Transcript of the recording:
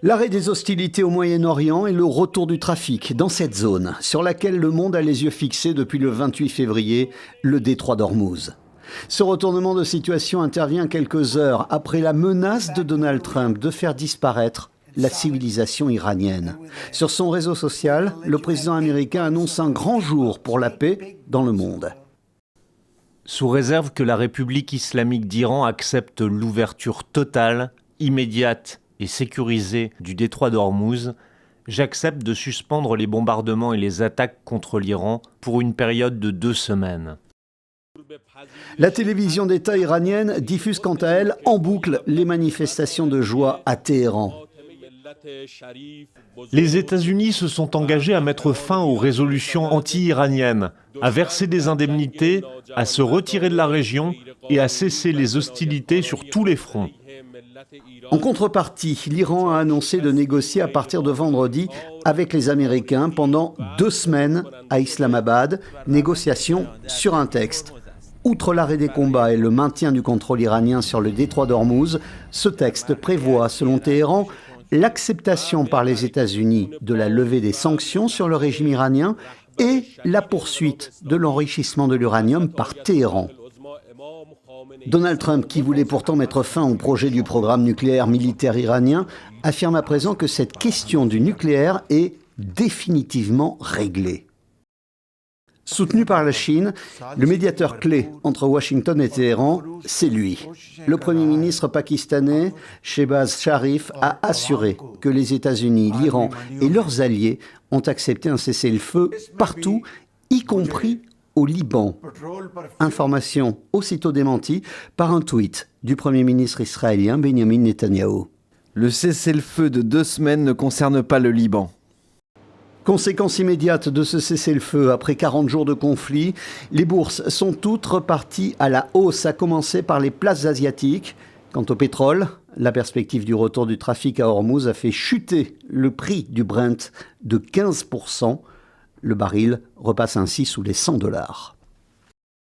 L'arrêt des hostilités au Moyen-Orient et le retour du trafic dans cette zone, sur laquelle le monde a les yeux fixés depuis le 28 février, le détroit d'Ormuz. Ce retournement de situation intervient quelques heures après la menace de Donald Trump de faire disparaître la civilisation iranienne. Sur son réseau social, le président américain annonce un grand jour pour la paix dans le monde. Sous réserve que la République islamique d'Iran accepte l'ouverture totale, immédiate et sécurisée du détroit d'Ormuz, j'accepte de suspendre les bombardements et les attaques contre l'Iran pour une période de 2 semaines. La télévision d'État iranienne diffuse quant à elle en boucle les manifestations de joie à Téhéran. Les États-Unis se sont engagés à mettre fin aux résolutions anti-iraniennes, à verser des indemnités, à se retirer de la région et à cesser les hostilités sur tous les fronts. En contrepartie, l'Iran a annoncé de négocier à partir de vendredi avec les Américains pendant 2 semaines à Islamabad, négociations sur un texte. Outre l'arrêt des combats et le maintien du contrôle iranien sur le détroit d'Ormuz, ce texte prévoit, selon Téhéran, l'acceptation par les États-Unis de la levée des sanctions sur le régime iranien et la poursuite de l'enrichissement de l'uranium par Téhéran. Donald Trump, qui voulait pourtant mettre fin au projet du programme nucléaire militaire iranien, affirme à présent que cette question du nucléaire est définitivement réglée. Soutenu par la Chine, le médiateur clé entre Washington et Téhéran, c'est lui. Le Premier ministre pakistanais, Shehbaz Sharif, a assuré que les États-Unis, l'Iran et leurs alliés ont accepté un cessez-le-feu partout, y compris au Liban. Information aussitôt démentie par un tweet du Premier ministre israélien Benjamin Netanyahou. Le cessez-le-feu de 2 semaines ne concerne pas le Liban. Conséquence immédiate de ce cessez-le-feu, après 40 jours de conflit, les bourses sont toutes reparties à la hausse, à commencer par les places asiatiques. Quant au pétrole, la perspective du retour du trafic à Ormuz a fait chuter le prix du Brent de 15%. Le baril repasse ainsi sous les $100.